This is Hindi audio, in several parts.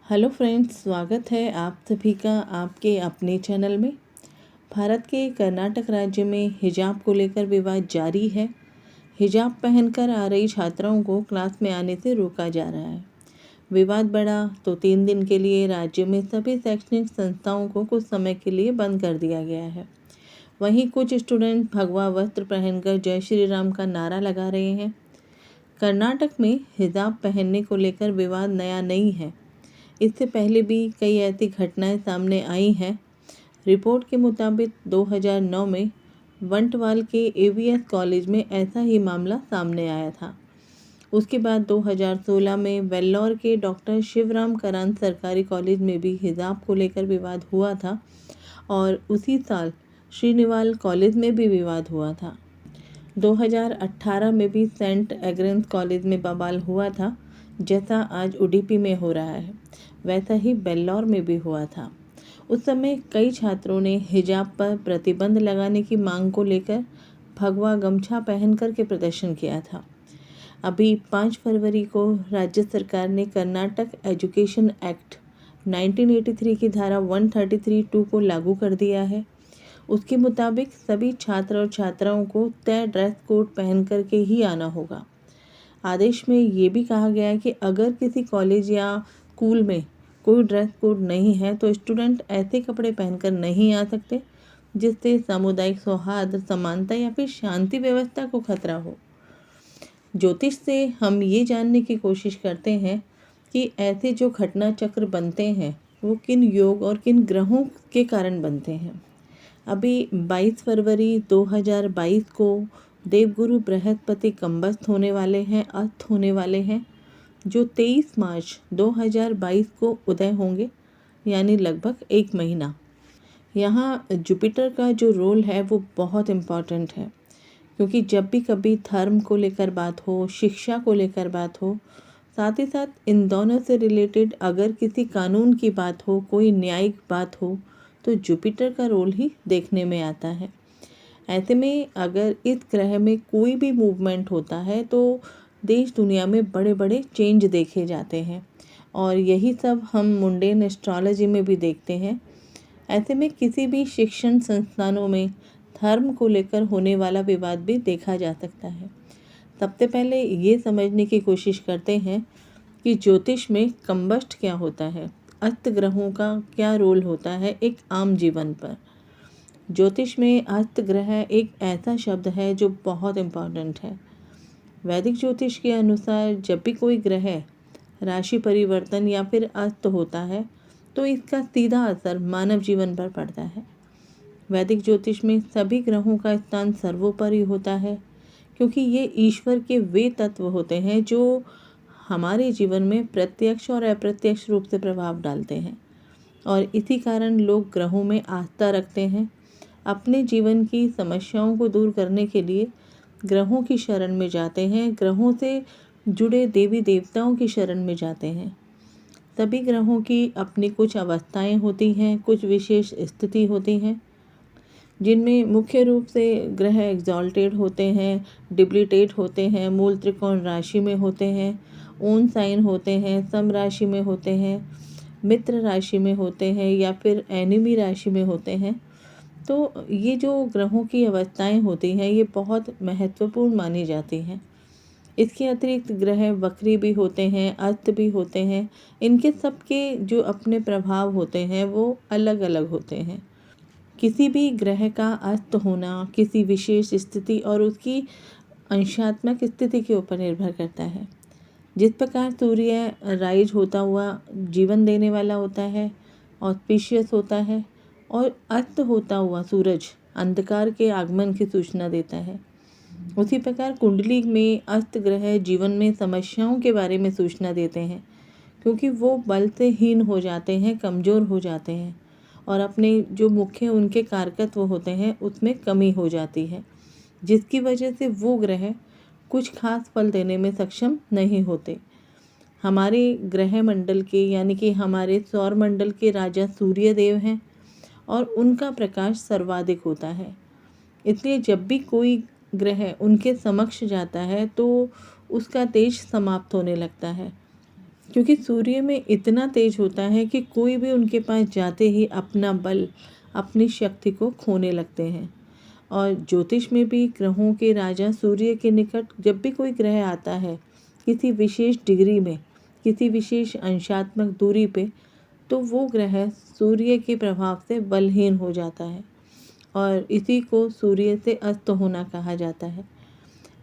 हेलो फ्रेंड्स, स्वागत है आप सभी का आपके अपने चैनल में। भारत के कर्नाटक राज्य में हिजाब को लेकर विवाद जारी है। हिजाब पहनकर आ रही छात्राओं को क्लास में आने से रोका जा रहा है। विवाद बढ़ा तो 3 दिन के लिए राज्य में सभी शैक्षणिक संस्थाओं को कुछ समय के लिए बंद कर दिया गया है। वहीं कुछ स्टूडेंट भगवा वस्त्र पहनकर जय श्री राम का नारा लगा रहे हैं। कर्नाटक में हिजाब पहनने को लेकर विवाद नया नहीं है। इससे पहले भी कई ऐसी घटनाएं सामने आई हैं। रिपोर्ट के मुताबिक 2009 में वंटवाल के एवीएस कॉलेज में ऐसा ही मामला सामने आया था। उसके बाद 2016 में वेल्लोर के डॉक्टर शिवराम करांत सरकारी कॉलेज में भी हिजाब को लेकर विवाद हुआ था और उसी साल श्रीनिवाल कॉलेज में भी विवाद हुआ था। 2018 में भी सेंट एग्रेंस कॉलेज में बवाल हुआ था। जैसा आज उडुपी में हो रहा है वैसा ही वेल्लोर में भी हुआ था। उस समय कई छात्रों ने हिजाब पर प्रतिबंध लगाने की मांग को लेकर भगवा गमछा पहनकर के प्रदर्शन किया था। अभी 5 फरवरी को राज्य सरकार ने कर्नाटक एजुकेशन एक्ट 1983 की धारा 133(2) को लागू कर दिया है। उसके मुताबिक सभी छात्र और छात्राओं को तय ड्रेस कोड पहन कर के ही आना होगा। आदेश में ये भी कहा गया है कि अगर किसी कॉलेज या स्कूल में कोई ड्रेस कोड नहीं है तो स्टूडेंट ऐसे कपड़े पहनकर नहीं आ सकते जिससे सामुदायिक सौहार्द, समानता या फिर शांति व्यवस्था को खतरा हो। ज्योतिष से हम ये जानने की कोशिश करते हैं कि ऐसे जो घटना चक्र बनते हैं वो किन योग और किन ग्रहों के कारण बनते हैं। अभी 22 फरवरी 2022 को देवगुरु बृहस्पति कम्बस्त होने वाले हैं, अस्त होने वाले हैं, जो 23 मार्च 2022 को उदय होंगे, यानी लगभग 1 महीना। यहाँ जुपिटर का जो रोल है वो बहुत इम्पॉर्टेंट है, क्योंकि जब भी कभी धर्म को लेकर बात हो, शिक्षा को लेकर बात हो, साथ ही साथ इन दोनों से रिलेटेड अगर किसी कानून की बात हो, कोई न्यायिक बात हो, तो जुपिटर का रोल ही देखने में आता है। ऐसे में अगर इस ग्रह में कोई भी मूवमेंट होता है तो देश दुनिया में बड़े बड़े चेंज देखे जाते हैं और यही सब हम मुंडेन एस्ट्रोलॉजी में भी देखते हैं। ऐसे में किसी भी शिक्षण संस्थानों में धर्म को लेकर होने वाला विवाद भी देखा जा सकता है। सबसे पहले ये समझने की कोशिश करते हैं कि ज्योतिष में कम्बस्ट क्या होता है, अस्त ग्रहों का क्या रोल होता है एक आम जीवन पर। ज्योतिष में अस्त ग्रह एक ऐसा शब्द है जो बहुत इम्पॉर्टेंट है। वैदिक ज्योतिष के अनुसार जब भी कोई ग्रह राशि परिवर्तन या फिर अस्त होता है तो इसका सीधा असर मानव जीवन पर पड़ता है। वैदिक ज्योतिष में सभी ग्रहों का स्थान सर्वोपरि होता है, क्योंकि ये ईश्वर के वे तत्व होते हैं जो हमारे जीवन में प्रत्यक्ष और अप्रत्यक्ष रूप से प्रभाव डालते हैं और इसी कारण लोग ग्रहों में आस्था रखते हैं। अपने जीवन की समस्याओं को दूर करने के लिए ग्रहों की शरण में जाते हैं, ग्रहों से जुड़े देवी देवताओं की शरण में जाते हैं। सभी ग्रहों की अपनी कुछ अवस्थाएं होती हैं, कुछ विशेष स्थिति होती हैं, जिनमें मुख्य रूप से ग्रह एग्जॉल्टेड होते हैं, डिप्लीटेड होते हैं, मूल त्रिकोण राशि में होते हैं, ओन साइन होते हैं, सम राशि में होते हैं, मित्र राशि में होते हैं या फिर एनिमी राशि में होते हैं। तो ये जो ग्रहों की अवस्थाएं होती हैं ये बहुत महत्वपूर्ण मानी जाती हैं। इसके अतिरिक्त ग्रह वक्री भी होते हैं, अस्त भी होते हैं। इनके सबके जो अपने प्रभाव होते हैं वो अलग अलग होते हैं। किसी भी ग्रह का अस्त होना किसी विशेष स्थिति और उसकी अंशात्मक स्थिति के ऊपर निर्भर करता है। जिस प्रकार सूर्य राइज होता हुआ जीवन देने वाला होता है, ऑस्पिशियस होता है, और अस्त होता हुआ सूरज अंधकार के आगमन की सूचना देता है, उसी प्रकार कुंडली में अस्त ग्रह जीवन में समस्याओं के बारे में सूचना देते हैं, क्योंकि वो बल से हीन हो जाते हैं, कमज़ोर हो जाते हैं और अपने जो मुख्य उनके कारकत्व होते हैं उसमें कमी हो जाती है, जिसकी वजह से वो ग्रह कुछ खास फल देने में सक्षम नहीं होते। हमारे ग्रह मंडल के यानी कि हमारे सौर मंडल के राजा सूर्य देव हैं और उनका प्रकाश सर्वाधिक होता है। इसलिए जब भी कोई ग्रह उनके समक्ष जाता है तो उसका तेज समाप्त होने लगता है। क्योंकि सूर्य में इतना तेज होता है कि कोई भी उनके पास जाते ही अपना बल, अपनी शक्ति को खोने लगते हैं। और ज्योतिष में भी ग्रहों के राजा सूर्य के निकट जब भी कोई ग्रह आता है किसी विशेष डिग्री में, किसी विशेष अंशात्मक दूरी पे, तो वो ग्रह सूर्य के प्रभाव से बलहीन हो जाता है और इसी को सूर्य से अस्त होना कहा जाता है।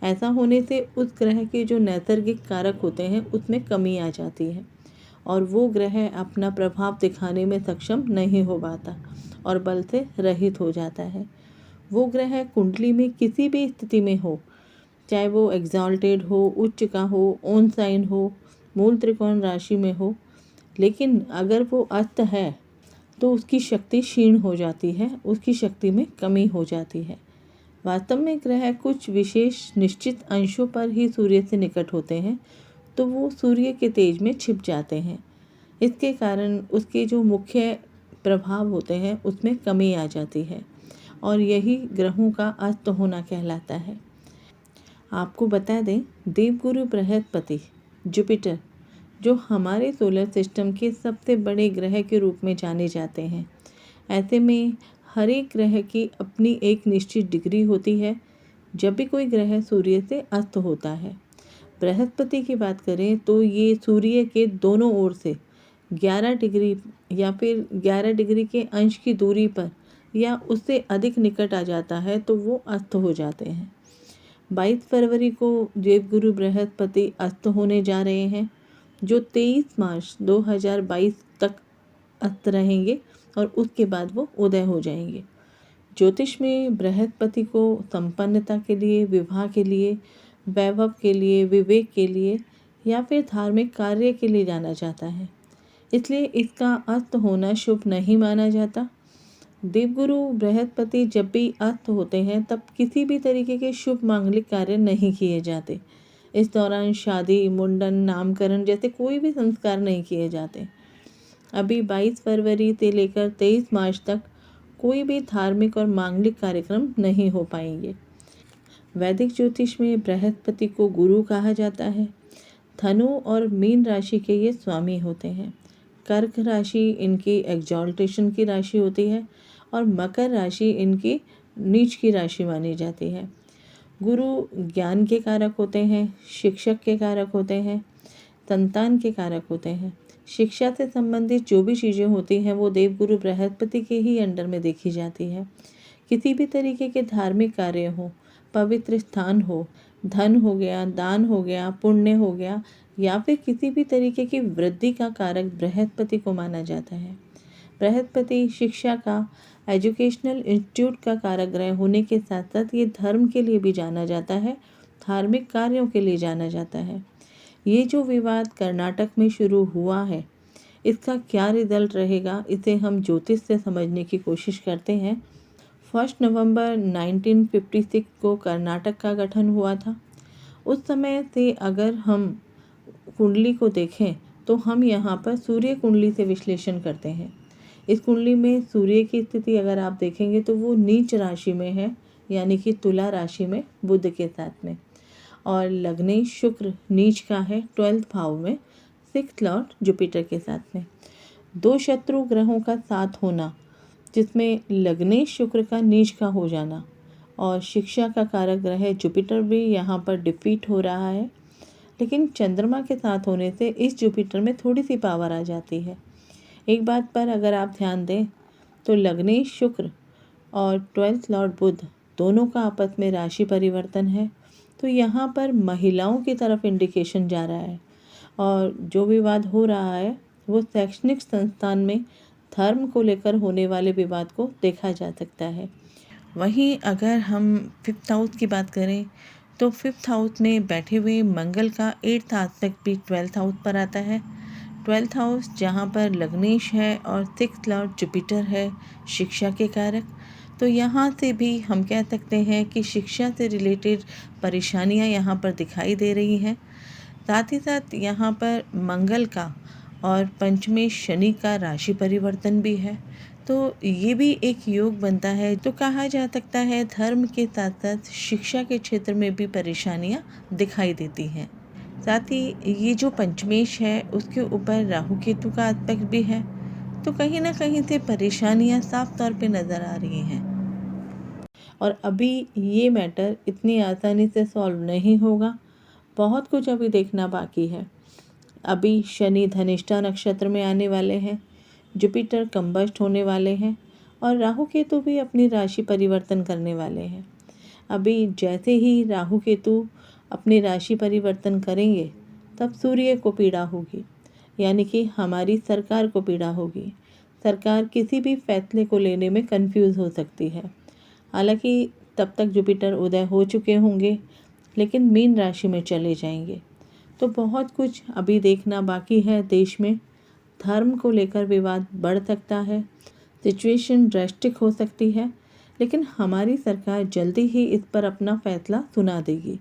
ऐसा होने से उस ग्रह के जो नैसर्गिक कारक होते हैं उसमें कमी आ जाती है और वो ग्रह अपना प्रभाव दिखाने में सक्षम नहीं हो पाता और बल से रहित हो जाता है। वो ग्रह कुंडली में किसी भी स्थिति में हो, चाहे वो एग्जॉल्टेड हो, उच्च का हो, ओन साइन हो, मूल त्रिकोण राशि में हो, लेकिन अगर वो अस्त है तो उसकी शक्ति क्षीण हो जाती है, उसकी शक्ति में कमी हो जाती है। वास्तव में ग्रह कुछ विशेष निश्चित अंशों पर ही सूर्य से निकट होते हैं तो वो सूर्य के तेज में छिप जाते हैं। इसके कारण उसके जो मुख्य प्रभाव होते हैं उसमें कमी आ जाती है और यही ग्रहों का अस्त होना कहलाता है। आपको बता दें, देवगुरु बृहस्पति जुपिटर जो हमारे सोलर सिस्टम के सबसे बड़े ग्रह के रूप में जाने जाते हैं, ऐसे में हर एक ग्रह की अपनी एक निश्चित डिग्री होती है जब भी कोई ग्रह सूर्य से अस्त होता है। बृहस्पति की बात करें तो ये सूर्य के दोनों ओर से 11 डिग्री या फिर 11 डिग्री के अंश की दूरी पर या उससे अधिक निकट आ जाता है तो वो अस्त हो जाते हैं। 22 फरवरी को देवगुरु बृहस्पति अस्त होने जा रहे हैं जो 23 मार्च 2022 तक अस्त रहेंगे और उसके बाद वो उदय हो जाएंगे। ज्योतिष में बृहस्पति को संपन्नता के लिए, विवाह के लिए, वैभव के लिए, विवेक के लिए या फिर धार्मिक कार्य के लिए जाना जाता है, इसलिए इसका अस्त होना शुभ नहीं माना जाता। देवगुरु बृहस्पति जब भी अस्त होते हैं तब किसी भी तरीके के शुभ मांगलिक कार्य नहीं किए जाते। इस दौरान शादी, मुंडन, नामकरण जैसे कोई भी संस्कार नहीं किए जाते। अभी 22 फरवरी से लेकर 23 मार्च तक कोई भी धार्मिक और मांगलिक कार्यक्रम नहीं हो पाएंगे। वैदिक ज्योतिष में बृहस्पति को गुरु कहा जाता है। धनु और मीन राशि के ये स्वामी होते हैं। कर्क राशि इनकी एग्जॉल्टेशन की राशि होती है और मकर राशि इनकी नीच की राशि मानी जाती है। गुरु ज्ञान के कारक होते हैं, शिक्षक के कारक होते हैं, संतान के कारक होते हैं। शिक्षा से संबंधित जो भी चीज़ें होती हैं वो देवगुरु बृहस्पति के ही अंडर में देखी जाती है। किसी भी तरीके के धार्मिक कार्य हो, पवित्र स्थान हो, धन हो गया, दान हो गया, पुण्य हो गया या फिर किसी भी तरीके की वृद्धि का कारक बृहस्पति को माना जाता है। बृहस्पति शिक्षा का, एजुकेशनल इंस्टीट्यूट का कारक ग्रह होने के साथ साथ ये धर्म के लिए भी जाना जाता है, धार्मिक कार्यों के लिए जाना जाता है। ये जो विवाद कर्नाटक में शुरू हुआ है, इसका क्या रिजल्ट रहेगा, इसे हम ज्योतिष से समझने की कोशिश करते हैं। 1 नवंबर 1956 को कर्नाटक का गठन हुआ था। उस समय से अगर हम कुंडली को देखें तो हम यहाँ पर सूर्य कुंडली से विश्लेषण करते हैं। इस कुंडली में सूर्य की स्थिति अगर आप देखेंगे तो वो नीच राशि में है, यानी कि तुला राशि में बुध के साथ में, और लग्नेश शुक्र नीच का है 12th भाव में 6th लॉर्ड जुपिटर के साथ में। दो शत्रु ग्रहों का साथ होना, जिसमें लग्नेश शुक्र का नीच का हो जाना और शिक्षा का कारक ग्रह जुपिटर भी यहाँ पर डिफीट हो रहा है, लेकिन चंद्रमा के साथ होने से इस जुपिटर में थोड़ी सी पावर आ जाती है। एक बात पर अगर आप ध्यान दें तो लग्नेश शुक्र और 12th लॉर्ड बुध दोनों का आपस में राशि परिवर्तन है, तो यहाँ पर महिलाओं की तरफ इंडिकेशन जा रहा है और जो विवाद हो रहा है वो शैक्षणिक संस्थान में धर्म को लेकर होने वाले विवाद को देखा जा सकता है। वहीं अगर हम 5th हाउस की बात करें तो 5th हाउस में बैठे हुए मंगल का 8th आस्पेक्ट भी 12th हाउस पर आता है। 12th हाउस जहाँ पर लग्नेश है और 6th लॉर्ड जुपिटर है, शिक्षा के कारक, तो यहाँ से भी हम कह सकते हैं कि शिक्षा से रिलेटेड परेशानियाँ यहाँ पर दिखाई दे रही हैं। साथ ही साथ यहाँ पर मंगल का और पंचमें शनि का राशि परिवर्तन भी है, तो ये भी एक योग बनता है। तो कहा जा सकता है धर्म के साथ साथ शिक्षा के क्षेत्र में भी परेशानियाँ दिखाई देती हैं। साथ ही ये जो पंचमेश है उसके ऊपर राहु केतु का एस्पेक्ट भी है, तो कहीं ना कहीं से परेशानियां साफ तौर पे नज़र आ रही हैं। और अभी ये मैटर इतनी आसानी से सॉल्व नहीं होगा, बहुत कुछ अभी देखना बाकी है। अभी शनि धनिष्ठा नक्षत्र में आने वाले हैं, जुपिटर कंबस्ट होने वाले हैं और राहु केतु भी अपनी राशि परिवर्तन करने वाले हैं। अभी जैसे ही राहु केतु अपनी राशि परिवर्तन करेंगे तब सूर्य को पीड़ा होगी, यानी कि हमारी सरकार को पीड़ा होगी। सरकार किसी भी फैसले को लेने में कंफ्यूज हो सकती है। हालांकि तब तक जुपिटर उदय हो चुके होंगे, लेकिन मीन राशि में चले जाएंगे। तो बहुत कुछ अभी देखना बाकी है। देश में धर्म को लेकर विवाद बढ़ सकता है, सिचुएशन ड्रास्टिक हो सकती है, लेकिन हमारी सरकार जल्दी ही इस पर अपना फैसला सुना देगी।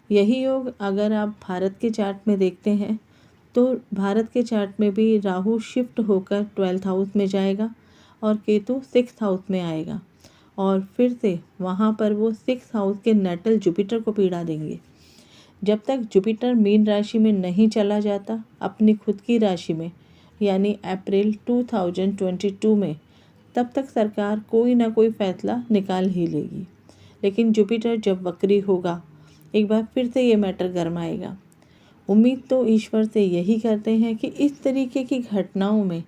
यही योग अगर आप भारत के चार्ट में देखते हैं तो भारत के चार्ट में भी राहु शिफ्ट होकर 12th हाउस में जाएगा और केतु 6th हाउस में आएगा और फिर से वहाँ पर वो 6th हाउस के नेटल जुपिटर को पीड़ा देंगे। जब तक जुपिटर मीन राशि में नहीं चला जाता अपनी खुद की राशि में, यानी अप्रैल 2022 में, तब तक सरकार कोई ना कोई फैसला निकाल ही लेगी। लेकिन जुपिटर जब वक्री होगा एक बार फिर से ये मैटर गरमाएगा। उम्मीद तो ईश्वर से यही करते हैं कि इस तरीके की घटनाओं में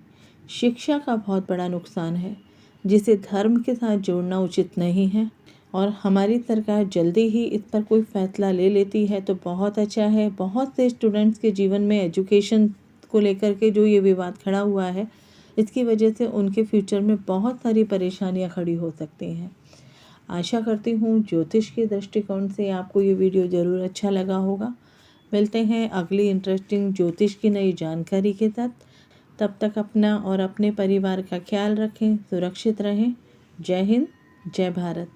शिक्षा का बहुत बड़ा नुकसान है, जिसे धर्म के साथ जोड़ना उचित नहीं है। और हमारी सरकार जल्दी ही इस पर कोई फैसला ले लेती है तो बहुत अच्छा है। बहुत से स्टूडेंट्स के जीवन में एजुकेशन को लेकर के जो ये विवाद खड़ा हुआ है, इसकी वजह से उनके फ्यूचर में बहुत सारी परेशानियां खड़ी हो सकती हैं। आशा करती हूँ ज्योतिष के दृष्टिकोण से आपको ये वीडियो ज़रूर अच्छा लगा होगा। मिलते हैं अगली इंटरेस्टिंग ज्योतिष की नई जानकारी के साथ। तब तक अपना और अपने परिवार का ख्याल रखें, सुरक्षित रहें। जय हिंद, जय भारत।